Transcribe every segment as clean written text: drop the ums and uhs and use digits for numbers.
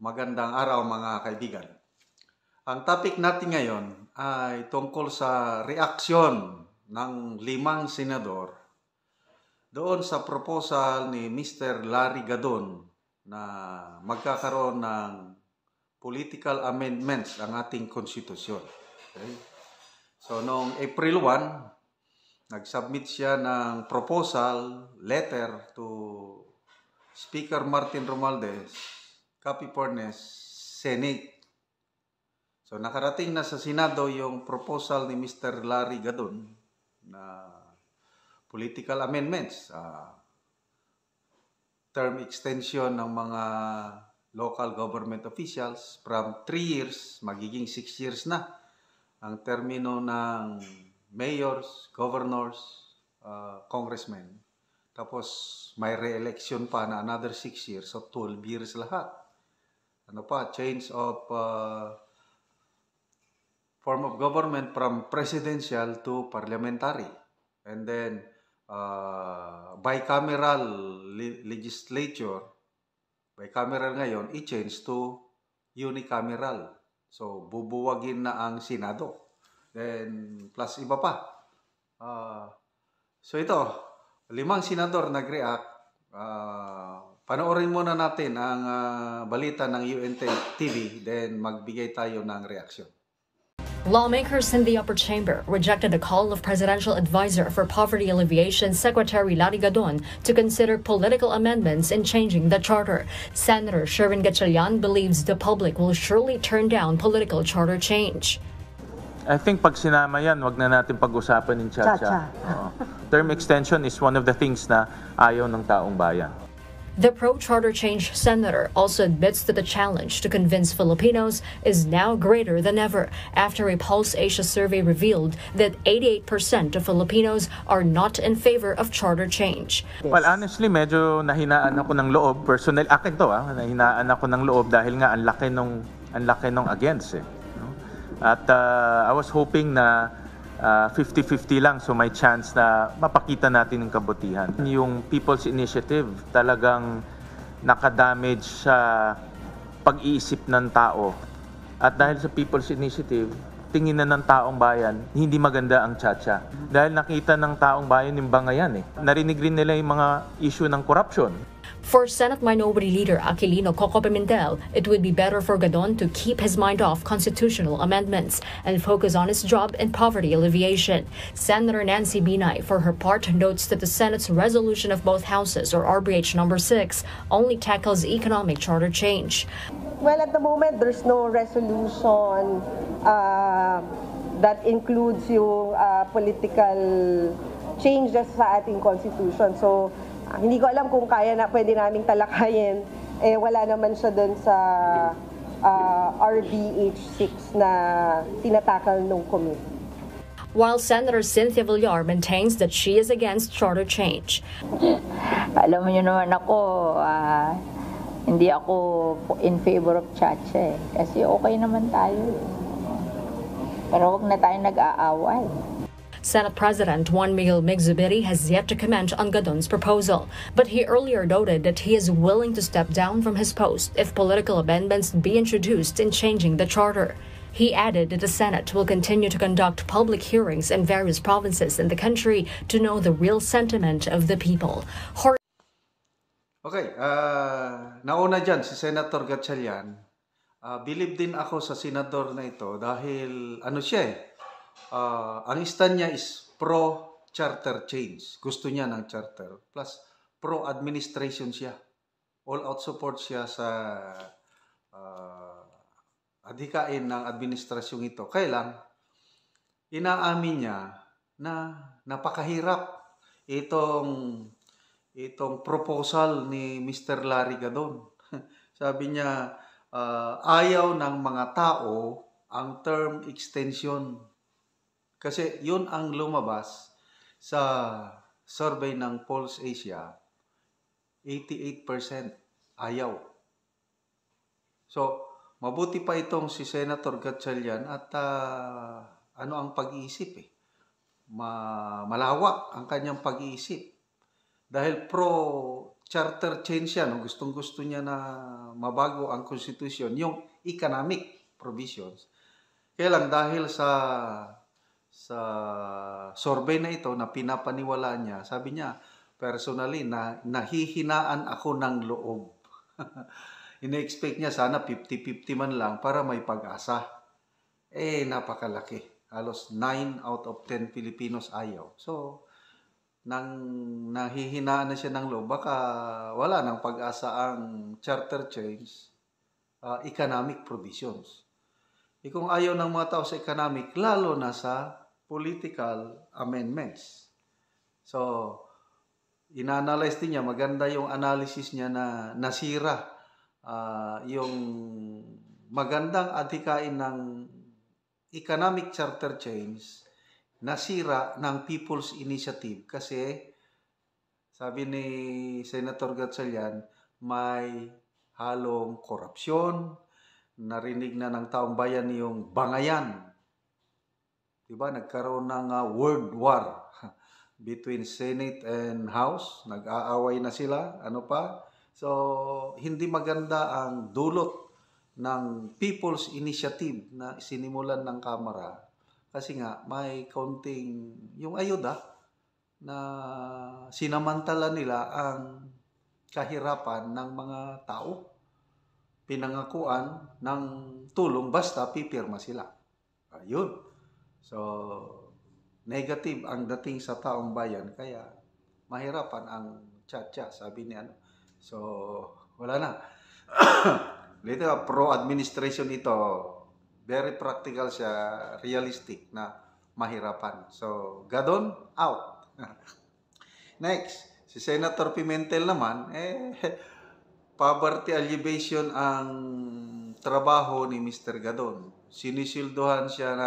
Magandang araw mga kaibigan. Ang topic natin ngayon ay tungkol sa reaksyon ng 5 senador doon sa proposal ni Mr. Larry Gadon na magkakaroon ng political amendments ang ating konstitusyon. Okay? So noong April 1, nag-submit siya ng proposal letter to Speaker Martin Romualdez, Capipornes, Senate. So nakarating na sa Senado yung proposal ni Mr. Larry Gadon na political amendments, term extension ng mga local government officials from 3 years, magiging 6 years na ang termino ng mayors, governors, congressmen. Tapos may re-election pa na another 6 years, so 12 years lahat. Ano pa, change of form of government from presidential to parliamentary. And then bicameral legislature, bicameral ngayon, i-change to unicameral. So bubuwagin na ang Senado. Then plus iba pa. So ito, 5 senador nag-react. Panoorin muna natin ang balita ng UNTV, then magbigay tayo ng reaksyon. Lawmakers in the upper chamber rejected the call of Presidential Advisor for Poverty Alleviation Secretary Larry Gadon to consider political amendments in changing the charter. Senator Sherwin Gatchalian believes the public will surely turn down political charter change. I think pag sinama yan, wag na natin pag-usapan ng Chacha. Term extension is one of the things na ayaw ng taong bayan. The pro-charter change senator also admits that the challenge to convince Filipinos is now greater than ever after a Pulse Asia survey revealed that 88% of Filipinos are not in favor of charter change. Well, honestly, medyo nahinaan ako ng loob. Personal, akin to, nahinaan ako ng loob dahil nga ang laki nung against eh. At I was hoping na 50-50 lang, so may chance na mapakita natin yung kabutihan. Yung People's Initiative talagang nakadamage sa pag-iisip ng tao. At dahil sa People's Initiative, tingin na ng taong bayan, hindi maganda ang Chacha. Dahil nakita ng taong bayan yung bangayan eh. Narinig rin nila yung mga issue ng corruption. For Senate Minority Leader Aquilino Coco Pimentel, it would be better for Gadon to keep his mind off constitutional amendments and focus on his job in poverty alleviation. Senator Nancy Binay, for her part, notes that the Senate's resolution of both houses, or RBH number 6, only tackles economic charter change. Well, at the moment, there's no resolution that includes yung political changes sa ating constitution. So, hindi ko alam kung kaya na pwede naming talakayin. Wala naman siya dun sa RBH 6 na tinatakal ng committee. While Senator Cynthia Villar maintains that she is against charter change. Alam mo naman ako, hindi ako in favor of Chacha eh. Kasi okay naman tayo. Pero huwag na tayo nag-aaway. Senate President Juan Miguel Migzubiri has yet to comment on Gadon's proposal, but he earlier noted that he is willing to step down from his post if political amendments be introduced in changing the charter. He added that the Senate will continue to conduct public hearings in various provinces in the country to know the real sentiment of the people. Okay, nauna dyan si Senator Gatchalian. Believe din ako sa senador na ito dahil ano siya eh, ang stand niya is pro-charter change. Gusto niya ng charter. Plus, pro-administration siya. All-out support siya sa adhikain ng administrasyong ito. Kaya lang, inaamin niya na napakahirap itong proposal ni Mr. Larry Gadon. Sabi niya, ayaw ng mga tao ang term extension. Kasi yun ang lumabas sa survey ng Pulse Asia, 88% ayaw. So, mabuti pa itong si Senator Gatchalian at ano ang pag-iisip eh. Malawak ang kanyang pag-iisip. Dahil pro charter change yan, gustong-gusto niya na mabago ang konstitusyon, yung economic provisions. Kaya lang dahil sa survey na ito na pinapaniwala niya, sabi niya, personally, nahihinaan ako ng loob. Ina-expect niya sana 50-50 man lang para may pag-asa. Napakalaki. Halos 9 out of 10 Filipinos ayaw. So, nahihinaan na siya ng loob, baka wala nang pag-asa ang charter change, economic provisions. Kung ayaw ng mga tao sa economic, lalo na sa political amendments. So, ina-analyze din niya, maganda yung analysis niya na nasira yung magandang adhikain ng economic charter change, nasira ng People's Initiative kasi sabi ni Senator Gatchalian, may halong korupsyon, narinig na ng taong bayan yung bangayan. Diba? Nagkaroon ng world war between Senate and House. Nag-aaway na sila. Ano pa? So, hindi maganda ang dulot ng People's Initiative na sinimulan ng Kamara. Kasi nga, may kaunting yung ayuda na sinamantala nila ang kahirapan ng mga tao. Pinangakuan ng tulong basta pipirma sila. Ayun. So, negative ang dating sa taong bayan. Kaya, mahirapan ang tsa-tsa, sabi ni ano. So, wala na. Dito, pro-administration ito. Very practical siya, realistic na mahirapan. So, Gadon, out. Next, si Senator Pimentel naman, poverty alleviation ang trabaho ni Mr. Gadon. Sinisilduhan siya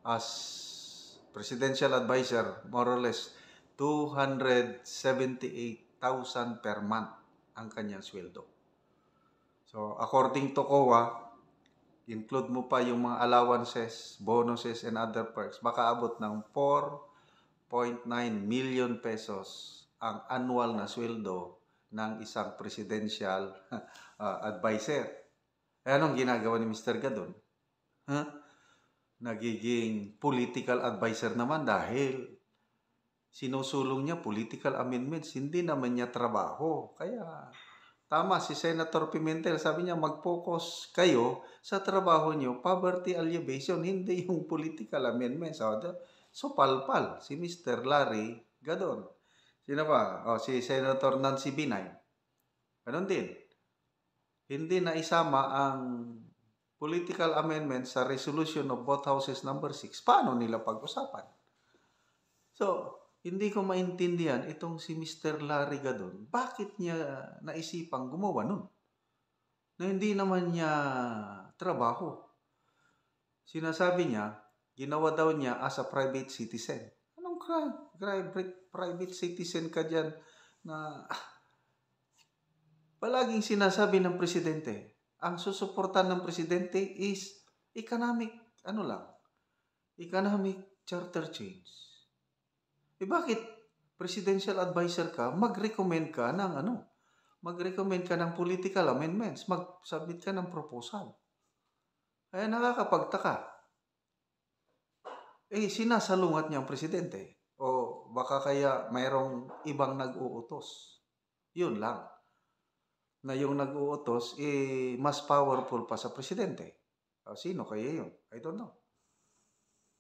as presidential advisor, more or less, 278,000 per month ang kanyang sweldo. So, according to COA, include mo pa yung mga allowances, bonuses, and other perks, baka abot ng 4.9 million pesos ang annual na sweldo ng isang presidential advisor. Anong ginagawa ni Mr. Gadon? Nagiging political advisor naman dahil sinusulong niya political amendments, hindi naman niya trabaho. Kaya tama si Senator Pimentel, sabi niya mag-focus kayo sa trabaho niyo, poverty alleviation, hindi yung political amendments. So palpal si Mr. Larry Gadon. Sino ba? Si Senator Nancy Binay. Ganon din. Hindi na isama ang political amendments sa resolution of both houses number 6. Paano nila pag-usapan? So, hindi ko maintindihan itong si Mr. Larry Gadon. Bakit niya naisipang gumawa nun? Na hindi naman niya trabaho. Sinasabi niya, ginawa daw niya as a private citizen. Anong private citizen ka dyan na palaging sinasabi ng presidente, ang susuportan ng presidente is economic charter change. Bakit presidential advisor ka, mag-recommend ka ng political amendments, mag-submit ka ng proposal. Kaya nakakapagtaka. Sinasalungat niya ang presidente. O baka kaya mayroong ibang nag-uutos. Yun lang. Na yung nag-uutos, mas powerful pa sa presidente. Sino kaya yun? I don't know.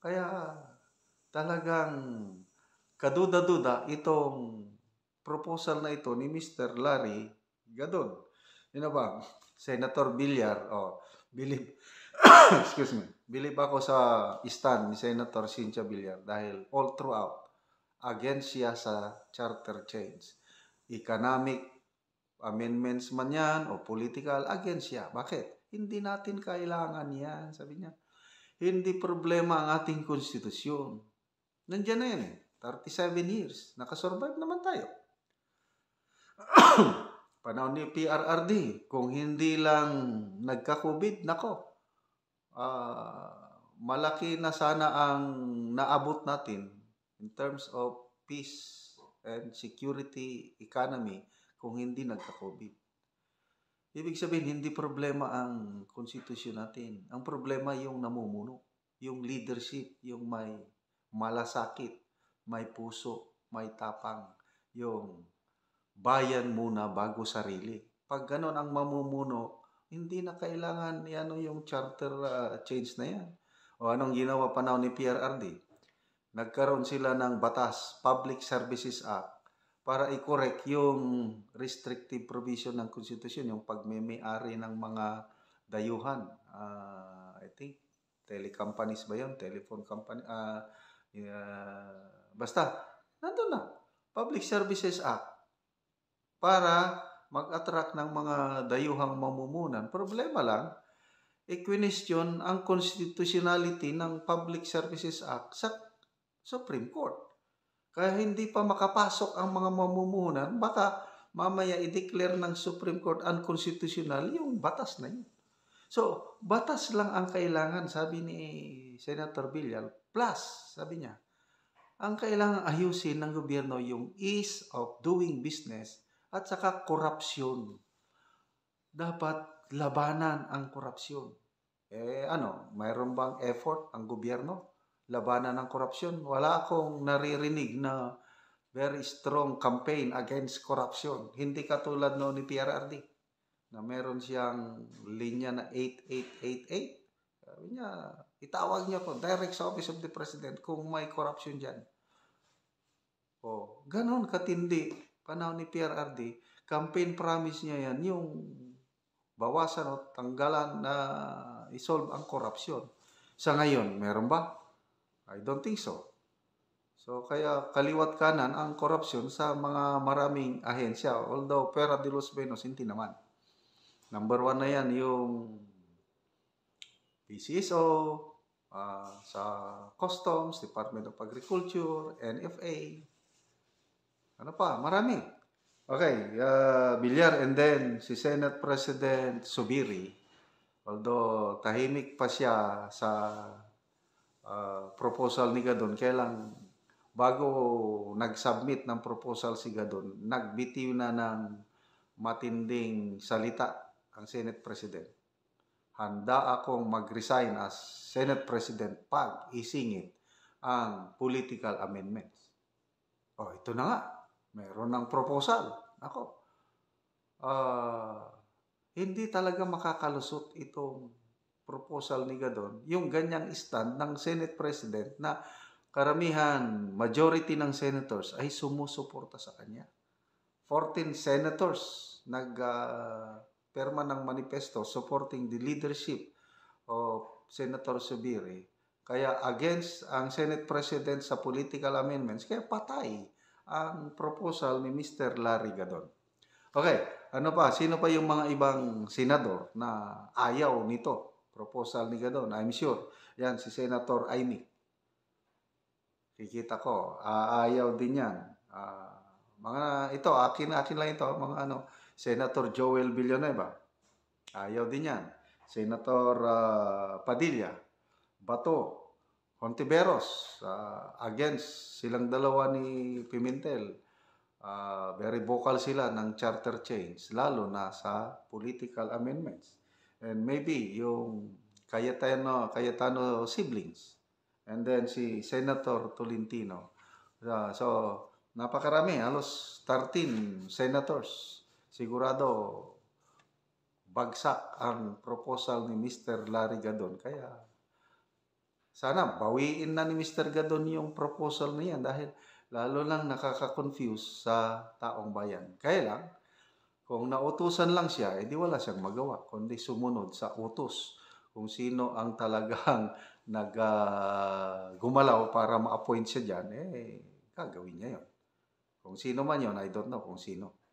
Kaya talagang kaduda-duda itong proposal na ito ni Mr. Larry Gadon. Yun ba? Senator Villar, believe ako sa stand ni Senator Cynthia Villar dahil all throughout against siya sa charter change. Economic amendments man yan o political, against siya. Bakit? Hindi natin kailangan yan, sabi niya. Hindi problema ang ating konstitusyon. Nandiyan na yan 37 years. Nakasurvive naman tayo. Panahon ni PRRD, kung hindi lang nagka-COVID, malaki na sana ang naabot natin in terms of peace and security economy kung hindi nagka-COVID. Ibig sabihin, hindi problema ang konstitusyon natin. Ang problema yung namumuno, yung leadership, yung may malasakit, may puso, may tapang, yung bayan muna bago sarili. Pag ganon ang mamumuno, hindi na kailangan yung charter change na yan. O anong ginawa panahon ni PRRD? Nagkaroon sila ng batas, Public Services Act, para i-correct yung restrictive provision ng konstitusyon, yung pagmemay-ari ng mga dayuhan. I think, telecompanies ba yun? Telephone company? Basta, nandun na. Public Services Act para mag-attract ng mga dayuhang mamumunan. Problema lang, i-question ang constitutionality ng Public Services Act sa Supreme Court. Kaya hindi pa makapasok ang mga mamumunan, baka mamaya i-declare ng Supreme Court unconstitutional yung batas na yun. So, batas lang ang kailangan, sabi ni Senator Villar. Plus, sabi niya, ang kailangan ayusin ng gobyerno yung ease of doing business at saka korupsyon. Dapat labanan ang korupsyon. Mayroon bang effort ang gobyerno labanan ng korupsyon? Wala akong naririnig na very strong campaign against corruption. Hindi katulad ni PRRD na meron siyang linya na 8888. Sabi niya, itawag niya po direct sa Office of the President kung may corruption dyan. Ganon katindi. Panahon ni PRRD, campaign promise niya yan, yung bawasan o tanggalan na isolve ang korupsyon. Sa ngayon, meron ba? I don't think so. So, kaya kaliwat kanan ang korupsyon sa mga maraming ahensya. Although, Pera de los Benos, hindi naman. Number 1 na yan, yung PCSO, sa Customs, Department of Agriculture, NFA. Ano pa? Marami. Okay, Villar, and then si Senate President Zubiri, although tahimik pa siya sa proposal ni Gadon, kailang bago nag-submit ng proposal si Gadon, nagbitiw na ng matinding salita ang Senate President. Handa akong mag-resign as Senate President pag isingit ang political amendments. Ito na nga. Meron ng proposal. Hindi talaga makakalusot itong proposal ni Gadon, yung ganyang stand ng Senate President na karamihan, majority ng senators ay sumusuporta sa kanya. 14 senators nag-perma ng manifesto supporting the leadership of Senator Zubiri. Kaya against ang Senate President sa political amendments, kaya patay ang proposal ni Mr. Larry Gadon. Okay, ano pa? Sino pa yung mga ibang senador na ayaw nito? Proposal ni Gadon, I'm sure. Yan, si Senator Amy. Kikita ko, ayaw din yan. Akin lang ito, Senator Joel Villanueva. Ayaw din yan. Senator Padilla, Bato, Hontiveros, against silang dalawa ni Pimentel. Very vocal sila ng charter change, lalo na sa political amendments. And maybe yung Cayetano siblings. And then si Senator Tolentino. So, napakarami, halos 13 senators. Sigurado, bagsak ang proposal ni Mr. Larry Gadon. Kaya, sana bawiin na ni Mr. Gadon yung proposal niya dahil lalo lang nakaka-confuse sa taong bayan. Kaya lang, kung nautusan lang siya, edi wala siyang magawa, kundi sumunod sa utos. Kung sino ang talagang gumalaw para ma-appoint siya dyan, gagawin niya yon. Kung sino man yon, I don't know kung sino.